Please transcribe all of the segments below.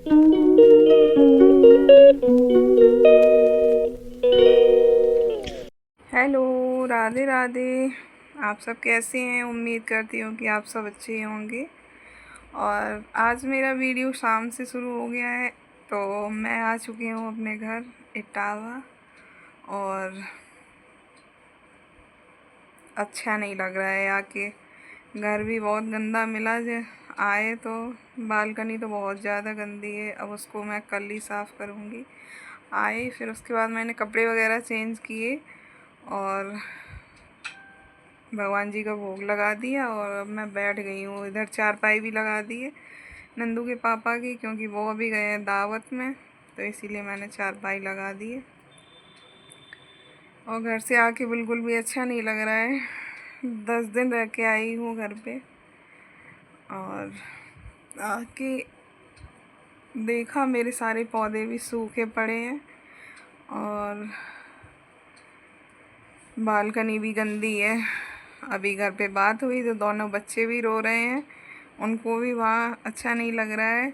Hello, Radhe Radhe. आप सब कैसे हैं? उम्मीद करती हूँ कि आप सब अच्छे होंगे। और आज मेरा वीडियो शाम से शुरू हो गया है, तो मैं आ चुकी हूँ अपने घर इटावा। और अच्छा नहीं लग रहा है आके। घर भी बहुत गंदा मिला आए तो। बालकनी तो बहुत ज़्यादा गंदी है, अब उसको मैं कल ही साफ़ करूँगी। आए फिर उसके बाद मैंने कपड़े वगैरह चेंज किए और भगवान जी का भोग लगा दिया। और अब मैं बैठ गई हूँ। इधर चारपाई भी लगा दी है नंदू के पापा की, क्योंकि वो अभी गए हैं दावत में, तो इसीलिए मैंने चारपाई लगा दी है। और घर से आके बिल्कुल भी अच्छा नहीं लग रहा है। 10 दिन रह के आई हूँ घर पे, और आके देखा मेरे सारे पौधे भी सूखे पड़े हैं और बालकनी भी गंदी है। अभी घर पे बात हुई तो दोनों बच्चे भी रो रहे हैं, उनको भी वहाँ अच्छा नहीं लग रहा है।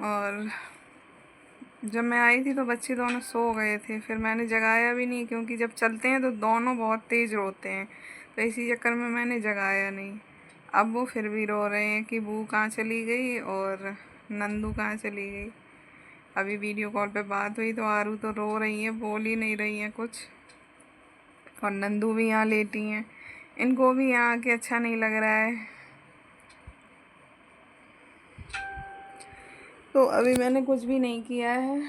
और जब मैं आई थी तो बच्चे दोनों सो गए थे, फिर मैंने जगाया भी नहीं, क्योंकि जब चलते हैं तो दोनों बहुत तेज़ रोते हैं, तो इसी चक्कर में मैंने जगाया नहीं। अब वो फिर भी रो रहे हैं कि बू कहाँ चली गई और नंदू कहाँ चली गई। अभी वीडियो कॉल पे बात हुई तो आरू तो रो रही है, बोल ही नहीं रही है कुछ। और नंदू भी यहाँ लेटी हैं, इनको भी यहाँ आके अच्छा नहीं लग रहा है। तो अभी मैंने कुछ भी नहीं किया है,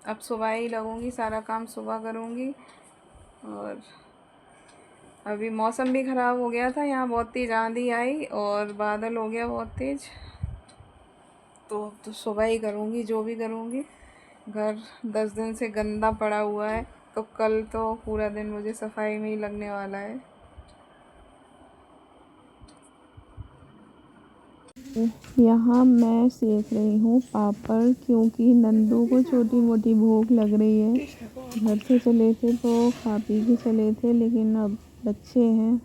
अब सुबह ही लगूंगी, सारा काम सुबह करूंगी। और अभी मौसम भी ख़राब हो गया था, यहाँ बहुत तेज़ आंधी आई और बादल हो गया बहुत तेज़। तो सुबह ही करूँगी जो भी करूँगी। घर 10 दिन से गंदा पड़ा हुआ है, तो कल तो पूरा दिन मुझे सफाई में ही लगने वाला है। यहाँ मैं सेक रही हूँ पापड़, क्योंकि नंदू को छोटी मोटी भूख लग रही है। घर से चले थे तो खा पी के चले थे, लेकिन अब बच्चे हैं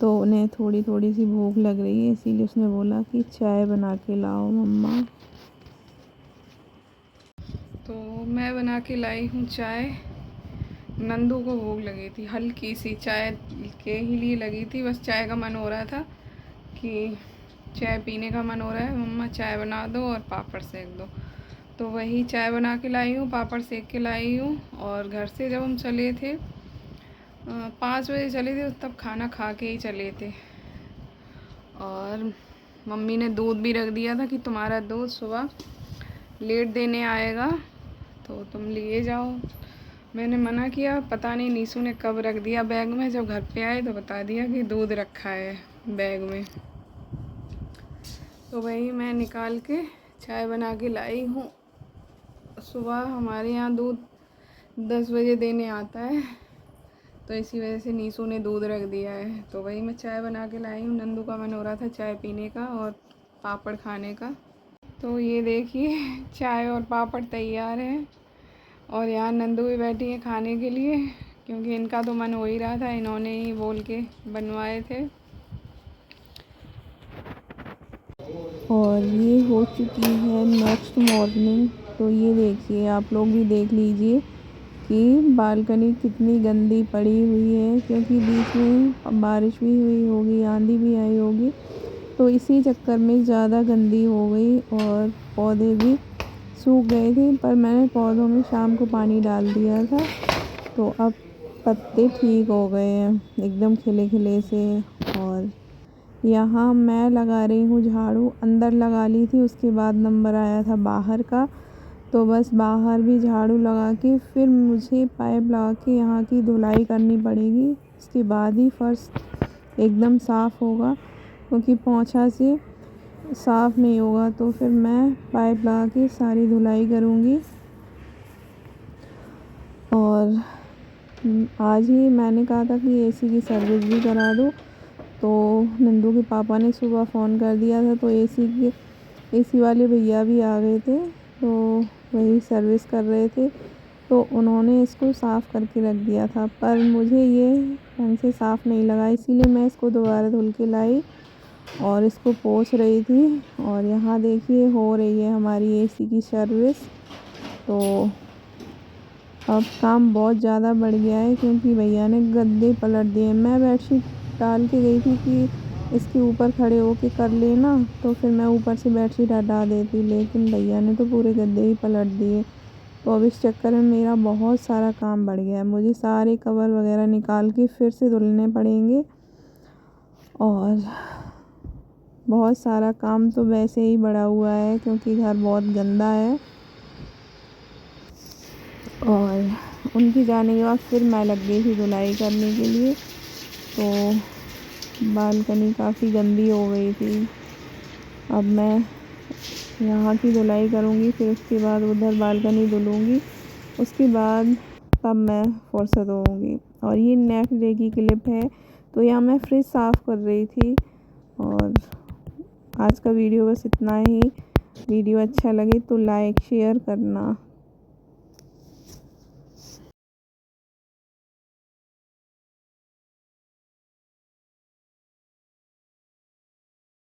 तो उन्हें थोड़ी थोड़ी सी भूख लग रही है, इसीलिए उसने बोला कि चाय बना के लाओ मम्मा। तो मैं बना के लाई हूँ चाय। नंदू को भूख लगी थी, हल्की सी चाय के ही लिए लगी थी, बस चाय का मन हो रहा था कि चाय पीने का मन हो रहा है, मम्मा चाय बना दो और पापड़ सेक दो। तो वही चाय बना के लाई हूँ, पापड़ सेक के लाई हूँ। और घर से जब हम चले थे 5 बजे चले थे, तब खाना खा के ही चले थे। और मम्मी ने दूध भी रख दिया था कि तुम्हारा दूध सुबह लेट देने आएगा तो तुम लिए जाओ। मैंने मना किया, पता नहीं नीसू ने कब रख दिया बैग में। जब घर पे आए तो बता दिया कि दूध रखा है बैग में। तो वही मैं निकाल के चाय बना के लाई हूँ। सुबह हमारे यहाँ दूध 10 बजे देने आता है, तो इसी वजह से नीसू ने दूध रख दिया है। तो वही मैं चाय बना के लाई हूँ। नंदू का मन हो रहा था चाय पीने का और पापड़ खाने का। तो ये देखिए चाय और पापड़ तैयार हैं। और यहाँ नंदू भी बैठी है खाने के लिए, क्योंकि इनका तो मन हो ही रहा था, इन्होंने ही बोल के बनवाए थे। और ये हो चुकी है नेक्स्ट मॉर्निंग। तो ये देखिए, आप लोग भी देख लीजिए कि बालकनी कितनी गंदी पड़ी हुई है, क्योंकि बीच में बारिश भी हुई होगी, आंधी भी आई होगी, तो इसी चक्कर में ज़्यादा गंदी हो गई। और पौधे भी सूख गए थे, पर मैंने पौधों में शाम को पानी डाल दिया था, तो अब पत्ते ठीक हो गए हैं एकदम खिले खिले से। और यहाँ मैं लगा रही हूँ झाड़ू, अंदर लगा ली थी, उसके बाद नंबर आया था बाहर का, तो बस बाहर भी झाड़ू लगा के फिर मुझे पाइप लगा के यहाँ की धुलाई करनी पड़ेगी। उसके बाद ही फर्श एकदम साफ़ होगा, क्योंकि पोंछा से साफ़ नहीं होगा। तो फिर मैं पाइप लगा के सारी धुलाई करूँगी। और आज ही मैंने कहा था कि एसी की सर्विस भी करा दो, तो नंदू के पापा ने सुबह फ़ोन कर दिया था, तो एसी वाले भैया भी आ गए थे, तो वही सर्विस कर रहे थे। तो उन्होंने इसको साफ़ करके रख दिया था, पर मुझे ये ढंग से साफ़ नहीं लगा, इसीलिए मैं इसको दोबारा धुल के लाई। और इसको पोंछ रही थी। और यहाँ देखिए हो रही है हमारी एसी की सर्विस। तो अब काम बहुत ज़्यादा बढ़ गया है क्योंकि भैया ने गद्दे पलट दिए। मैं बेडशीट डाल के गई थी कि इसके ऊपर खड़े होके कर लेना, तो फिर मैं ऊपर से बेडशीट हटा देती, लेकिन भैया ने तो पूरे गद्दे ही पलट दिए। तो अब इस चक्कर में मेरा बहुत सारा काम बढ़ गया है। मुझे सारे कवर वगैरह निकाल के फिर से धुलने पड़ेंगे। और बहुत सारा काम तो वैसे ही बढ़ा हुआ है क्योंकि घर बहुत गंदा है। और उनके जाने के बाद फिर मैं लग गई थी धुलाई करने के लिए। तो बालकनी काफ़ी गंदी हो गई थी। अब मैं यहाँ की धुलाई करूँगी, फिर उसके बाद उधर बालकनी धुलूँगी, उसके बाद तब मैं फुर्सत होऊंगी। और ये नेक्स्ट डे की क्लिप है। तो यहाँ मैं फ्रिज साफ़ कर रही थी। और आज का वीडियो बस इतना ही। वीडियो अच्छा लगे तो लाइक शेयर करना।